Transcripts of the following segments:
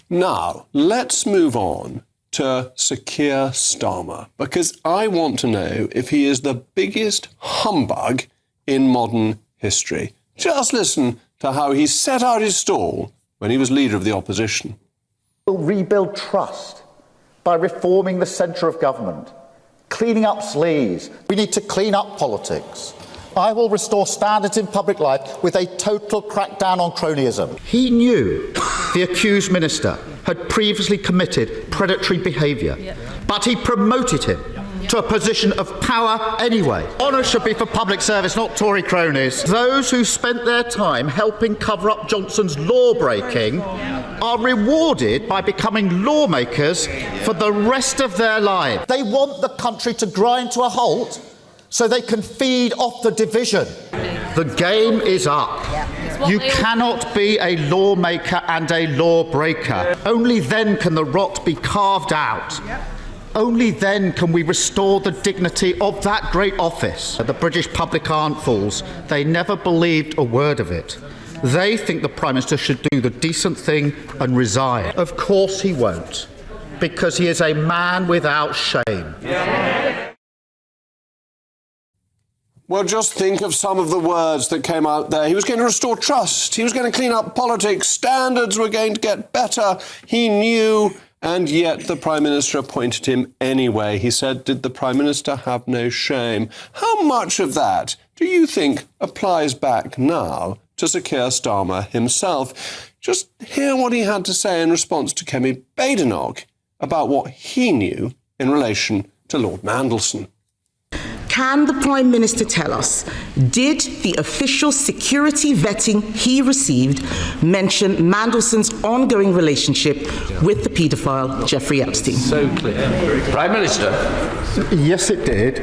Now, let's move on to Sir Keir Starmer, because I want to know if he is the biggest humbug in modern history. Just listen to how he set out his stall when he was leader of the opposition. We'll rebuild trust by reforming the centre of government, cleaning up sleaze. We need to clean up politics. I will restore standards in public life with a total crackdown on cronyism. He knew the accused minister had previously committed predatory behaviour, but he promoted him to a position of power anyway. Honour should be for public service, not Tory cronies. Those who spent their time helping cover up Johnson's law-breaking are rewarded by becoming lawmakers for the rest of their lives. They want the country to grind to a halt so they can feed off the division. The game is up. You cannot be a lawmaker and a lawbreaker. Only then can the rot be carved out. Only then can we restore the dignity of that great office. The British public aren't fools. They never believed a word of it. They think the Prime Minister should do the decent thing and resign. Of course he won't, because he is a man without shame. Well, just think of some of the words that came out there. He was going to restore trust. He was going to clean up politics. Standards were going to get better. He knew, and yet the Prime Minister appointed him anyway. He said, did the Prime Minister have no shame? How much of that do you think applies back now to Sir Keir Starmer himself? Just hear what he had to say in response to Kemi Badenoch about what he knew in relation to Lord Mandelson. Can the Prime Minister tell us, did the official security vetting he received mention Mandelson's ongoing relationship with the paedophile Jeffrey Epstein? So clear. Prime Minister. Yes, it did.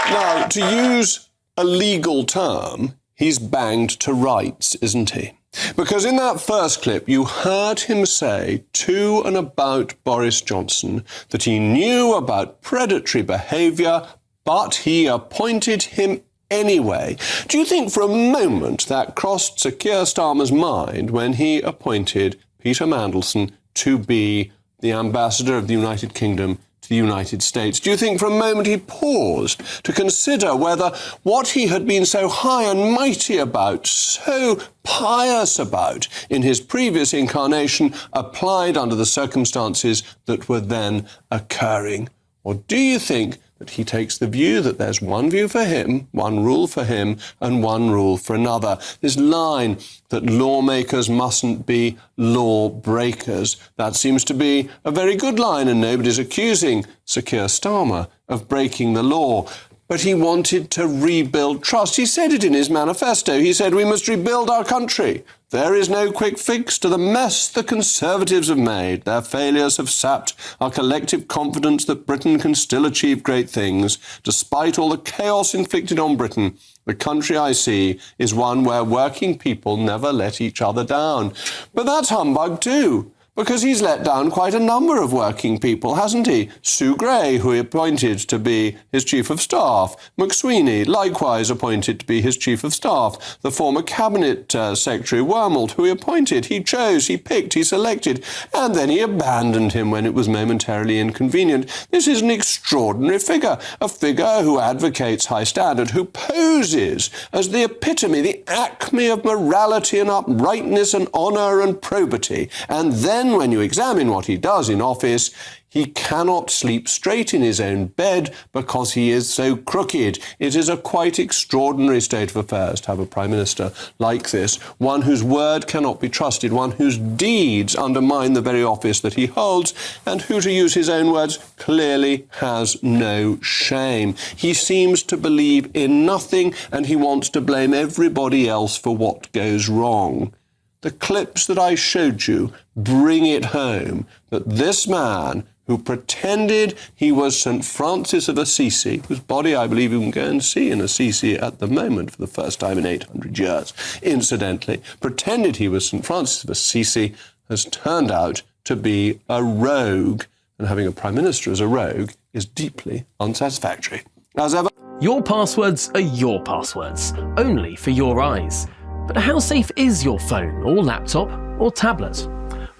Now, to use a legal term, he's banged to rights, isn't he? Because in that first clip, you heard him say to and about Boris Johnson that he knew about predatory behaviour, but he appointed him anyway. Do you think for a moment that crossed Sir Keir Starmer's mind when he appointed Peter Mandelson to be the ambassador of the United Kingdom to the United States? Do you think for a moment he paused to consider whether what he had been so high and mighty about, so pious about in his previous incarnation, applied under the circumstances that were then occurring? Or do you think that he takes the view that there's one view for him, one rule for him, and one rule for another? This line that lawmakers mustn't be law breakers, that seems to be a very good line, and nobody's accusing Sir Keir Starmer of breaking the law. But he wanted to rebuild trust. He said it in his manifesto. He said, we must rebuild our country. There is no quick fix to the mess the Conservatives have made. Their failures have sapped our collective confidence that Britain can still achieve great things. Despite all the chaos inflicted on Britain, the country I see is one where working people never let each other down. But that's humbug too, because he's let down quite a number of working people, hasn't he? Sue Gray, who he appointed to be his Chief of Staff. McSweeney, likewise appointed to be his Chief of Staff. The former Cabinet Secretary, Wormald, who he appointed, he chose, he picked, he selected, and then he abandoned him when it was momentarily inconvenient. This is an extraordinary figure, a figure who advocates high standard, who poses as the epitome, the acme of morality and uprightness and honour and probity, and then when you examine what he does in office, he cannot sleep straight in his own bed because he is so crooked. It is a quite extraordinary state of affairs to have a Prime Minister like this, one whose word cannot be trusted, one whose deeds undermine the very office that he holds, and who, to use his own words, clearly has no shame. He seems to believe in nothing, and he wants to blame everybody else for what goes wrong. The clips that I showed you bring it home that this man, who pretended he was St. Francis of Assisi, whose body I believe you can go and see in Assisi at the moment for the first time in 800 years, incidentally, pretended he was St. Francis of Assisi, has turned out to be a rogue. And having a Prime Minister as a rogue is deeply unsatisfactory. As ever, your passwords are your passwords, only for your eyes. But how safe is your phone or laptop or tablet?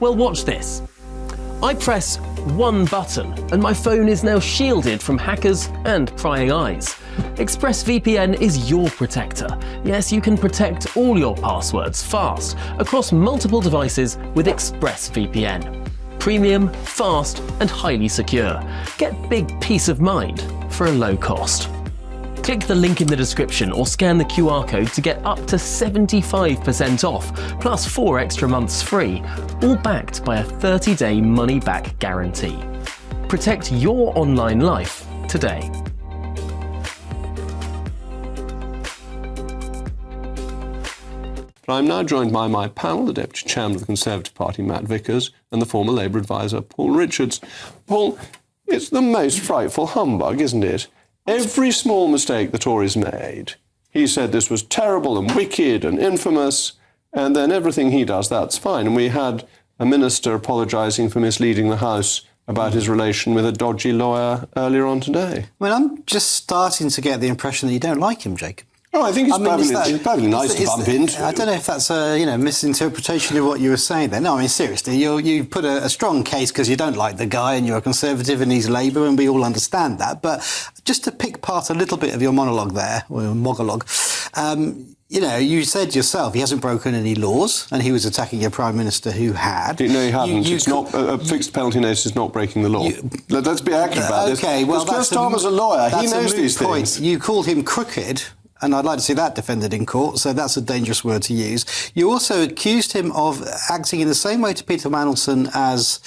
Well, watch this. I press one button and my phone is now shielded from hackers and prying eyes. ExpressVPN is your protector. Yes, you can protect all your passwords fast across multiple devices with ExpressVPN. Premium, fast and highly secure. Get big peace of mind for a low cost. Click the link in the description or scan the QR code to get up to 75% off, plus 4 extra months free, all backed by a 30-day money-back guarantee. Protect your online life today. I'm now joined by my panel, the Deputy Chairman of the Conservative Party, Matt Vickers, and the former Labour advisor, Paul Richards. Paul, it's the most frightful humbug, isn't it? Every small mistake the Tories made, he said this was terrible and wicked and infamous, and then everything he does, that's fine. And we had a minister apologising for misleading the House about his relation with a dodgy lawyer earlier on today. I mean, I'm just starting to get the impression that you don't like him, Jacob. Oh, I think it's probably nice to bump into. I don't know if that's a misinterpretation of what you were saying there. No, I mean, seriously, you put a strong case because you don't like the guy and you're a Conservative and he's Labour and we all understand that. But just to pick apart a little bit of your monologue there, or your monologue, you said yourself he hasn't broken any laws and he was attacking a Prime Minister who had. No, he hadn't. It's not a fixed penalty notice is not breaking the law. Let's be accurate about this. Okay, well, Keir Starmer's a lawyer. He knows these things. You called him crooked. And I'd like to see that defended in court, so that's a dangerous word to use. You also accused him of acting in the same way to Peter Mandelson as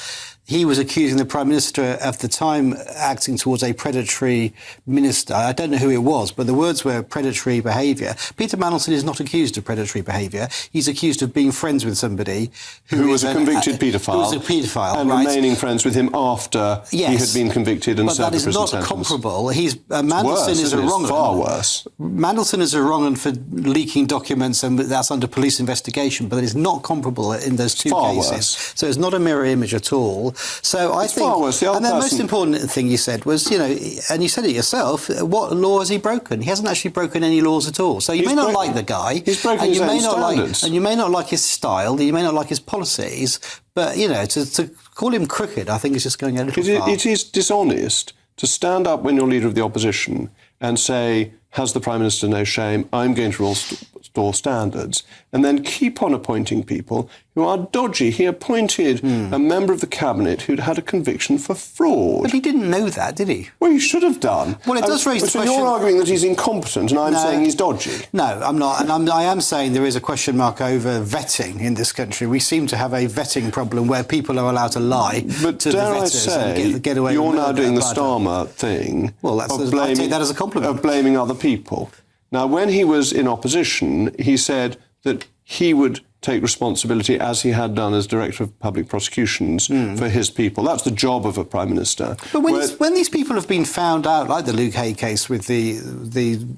he was accusing the Prime Minister at the time acting towards a predatory minister. I don't know who it was, but the words were predatory behaviour. Peter Mandelson is not accused of predatory behaviour. He's accused of being friends with somebody who was a convicted paedophile. Who was a paedophile, and remaining friends with him after he had been convicted and served a prison sentence. But that is not comparable. Mandelson is a wrong. It's far worse. Mandelson is a wrong for leaking documents, and that's under police investigation. But it is not comparable in those two cases. Worse. So it's not a mirror image at all. So I think, and the most important thing you said was, and you said it yourself, what law has he broken? He hasn't actually broken any laws at all. So you may not like the guy, he's broken his own standards. and you may not like his style, you may not like his policies, but to call him crooked, I think is just going a little far. It is dishonest to stand up when you're leader of the opposition and say, has the Prime Minister no shame? I'm going to restore standards. And then keep on appointing people who are dodgy. He appointed a member of the Cabinet who'd had a conviction for fraud. But he didn't know that, did he? Well, he should have done. Well, it does raise the question... So you're arguing that he's incompetent and I'm saying he's dodgy? No, I'm not. And I am saying there is a question mark over vetting in this country. We seem to have a vetting problem where people are allowed to lie to the vetters and get away with you're now doing the Starmer thing. Well, I take that as a compliment. Of blaming other people. Now, when he was in opposition, he said that he would take responsibility, as he had done as Director of Public Prosecutions, for his people. That's the job of a Prime Minister. But when these people have been found out, like the Luke Hay case with the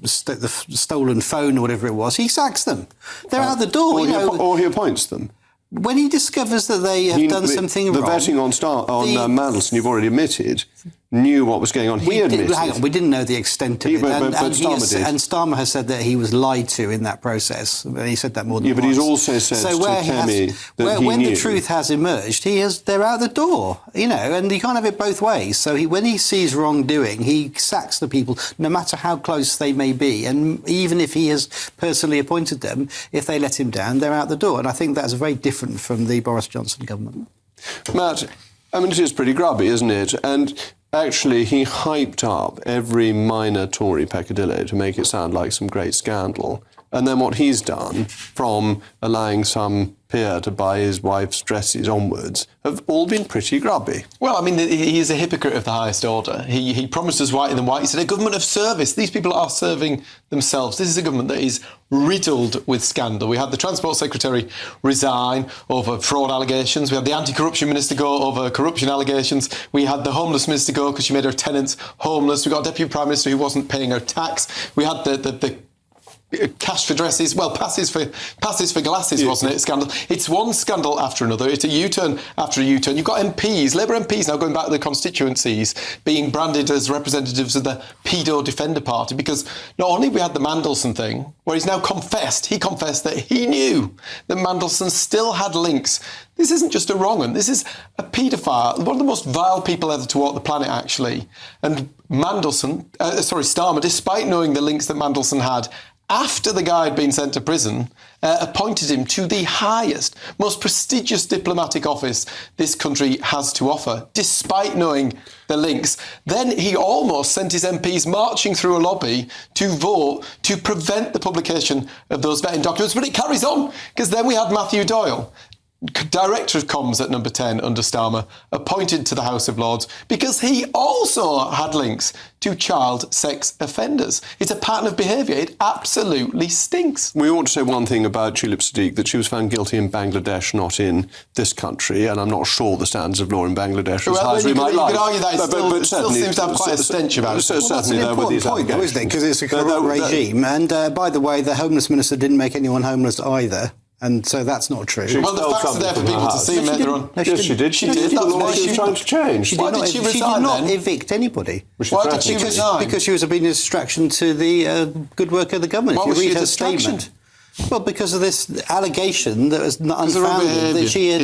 stolen phone or whatever it was, he sacks them. They're out the door. Or he appoints them. When he discovers that they have done something wrong... The vetting on Mandelson, you've already admitted, knew what was going on. He admitted. Hang on, we didn't know the extent of it. But Starmer did. And Starmer has said that he was lied to in that process. He said that more than once. But he's also said to Kemi that he when knew. the truth has emerged, they're out the door, and you can't have it both ways. So when he sees wrongdoing, he sacks the people, no matter how close they may be. And even if he has personally appointed them, if they let him down, they're out the door. And I think that's very different from the Boris Johnson government. Matt, I mean, it is pretty grubby, isn't it? And actually, he hyped up every minor Tory peccadillo to make it sound like some great scandal. And then what he's done, from allowing some peer to buy his wife's dresses onwards, have all been pretty grubby. Well, I mean, he is a hypocrite of the highest order. He promised us white and white. He said a government of service. These people are serving themselves. This is a government that is riddled with scandal. We had the Transport Secretary resign over fraud allegations. We had the Anti-Corruption Minister go over corruption allegations. We had the Homeless Minister go because she made her tenants homeless. We got a Deputy Prime Minister who wasn't paying her tax. We had the cash for dresses, well, passes for glasses, wasn't it? Scandal. It's one scandal after another. It's a U-turn after a U-turn. You've got MPs, Labour MPs now going back to the constituencies, being branded as representatives of the pedo defender party, because not only we had the Mandelson thing, where he confessed that he knew that Mandelson still had links. This isn't just a wrong one. This is a paedophile, one of the most vile people ever to walk the planet, actually. And Starmer, despite knowing the links that Mandelson had, after the guy had been sent to prison, appointed him to the highest, most prestigious diplomatic office this country has to offer, despite knowing the links. Then he almost sent his MPs marching through a lobby to vote to prevent the publication of those vetting documents. But it carries on, because then we had Matthew Doyle, Director of Comms at Number 10 under Starmer, appointed to the House of Lords because he also had links to child sex offenders. It's a pattern of behaviour. It absolutely stinks. We ought to say one thing about Tulip Siddiq, that she was found guilty in Bangladesh, not in this country, and I'm not sure the standards of law in Bangladesh are as high as we might like. You could argue that it still seems to have quite a stench about it. Certainly there with these point, though, isn't it? Because it's a corrupt regime. And by the way, the Homeless Minister didn't make anyone homeless either. And so that's not true. Well, the facts are there for people to see later on. Yes, she did. She did. That's why she was trying to change. Why did she resign? She did not evict anybody. Why did she resign? Because she was being a distraction to the good work of the government. Why if was you she read a her distraction? statement. Well, because of this allegation that was unfounded, that she had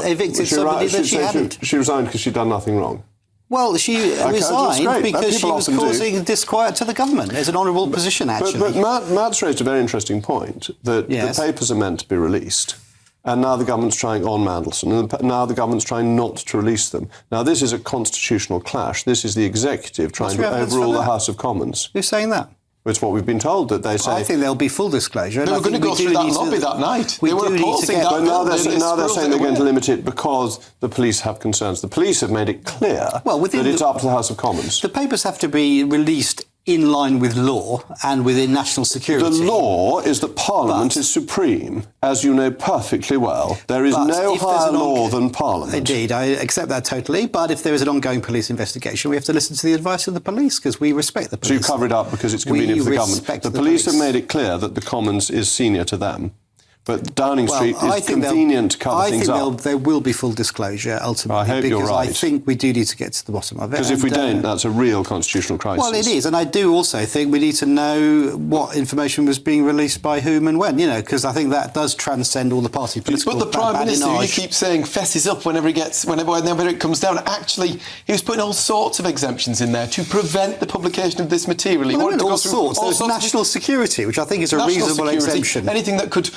evicted somebody that she hadn't. She resigned because she'd done nothing wrong. Well, she resigned because she was causing disquiet to the government. It's an honourable position, actually. But Matt's raised a very interesting point, that the papers are meant to be released. And now the government's trying on Mandelson, and now the government's trying not to release them. Now, this is a constitutional clash. This is the executive trying to overrule the House of Commons. Who's saying that? It's what we've been told, that they say... I think there'll be full disclosure. They were going to go through that lobby that night. They were opposing that. But now they're saying they're going to limit it because the police have concerns. The police have made it clear that it's up to the House of Commons. The papers have to be released in line with law and within national security. The law is that Parliament is supreme, as you know perfectly well. There is no higher law than Parliament. Indeed, I accept that totally. But if there is an ongoing police investigation, we have to listen to the advice of the police, because we respect the police. So you cover it up because it's convenient for the government. The police have made it clear that the Commons is senior to them. But Downing Street is convenient to cover things up. I think there will be full disclosure ultimately. I hope you're right. I think we do need to get to the bottom of it. Because if we don't, that's a real constitutional crisis. Well, it is. And I do also think we need to know what information was being released by whom and when, because I think that does transcend all the party political badinage. But the Prime Minister, you keep saying, fesses up whenever it comes down. Actually, he was putting all sorts of exemptions in there to prevent the publication of this material. Well, all sorts. There's national security, which I think is a reasonable exemption. Anything that could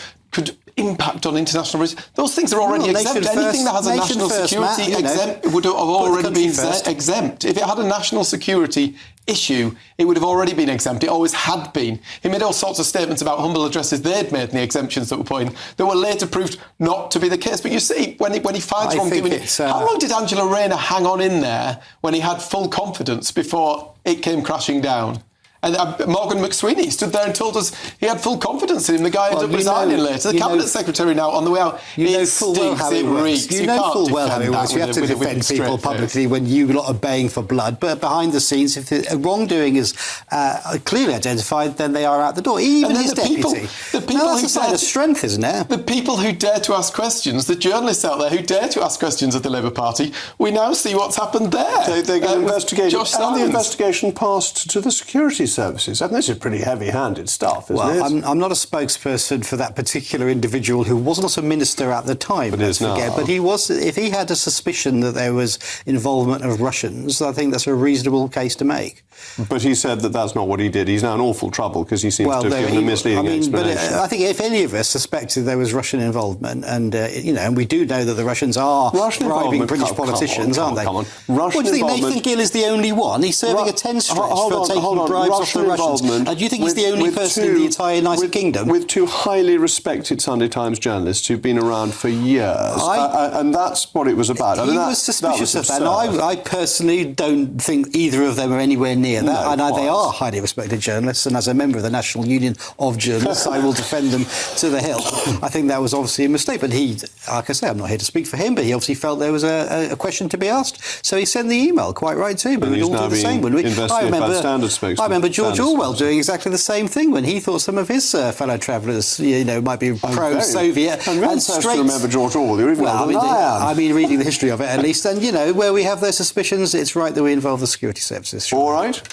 impact on international risk. Those things are already exempt. Anything that has a national security exempt would have already been exempt. If it had a national security issue, it would have already been exempt. It always had been. He made all sorts of statements about humble addresses they'd made and the exemptions that were put in that were later proved not to be the case. But you see, when he finds wrongdoing, how long did Angela Rayner hang on in there when he had full confidence before it came crashing down? And Morgan McSweeney stood there and told us he had full confidence in him. The guy ended up resigning later. The Cabinet Secretary now on the way out. You know full well how it works. You know full well how it works. You have to defend people publicly when you lot are baying for blood. But behind the scenes, if the wrongdoing is clearly identified, then they are out the door. Even his deputy. That's a sign of strength, isn't it? The people who dare to ask questions, the journalists out there who dare to ask questions of the Labour Party, we now see what's happened there. They get investigated. And the investigation passed to the security services. And this is pretty heavy-handed stuff, isn't it? I'm not a spokesperson for that particular individual who was not a minister at the time, but is now. But he was. If he had a suspicion that there was involvement of Russians, I think that's a reasonable case to make. But he said that that's not what he did. He's now in awful trouble because he seems to have given a misleading explanation. But I think if any of us suspected there was Russian involvement, and and we do know that the Russians are bribing British politicians, aren't they? What do you think? Nathan Gill is the only one. He's serving a 10 stretch for taking bribes off the Russians. And do you think he's the only person in the entire United Kingdom? With two highly respected Sunday Times journalists who've been around for years. And that's what it was about. He was suspicious of that. And I personally don't think either of them are anywhere near that. They are highly respected journalists. And as a member of the National Union of Journalists, I will defend them to the hilt. I think that was obviously a mistake. But he, like I say, I'm not here to speak for him, but he obviously felt there was a question to be asked. So he sent the email, quite right too. But we'd all do the same, wouldn't we? I remember George Orwell doing exactly the same thing when he thought some of his fellow travellers, might be pro-Soviet. And very supposed to remember George Orwell. You're even older than I am. Reading the history of it at least, and where we have those suspicions, it's right that we involve the security services. All right.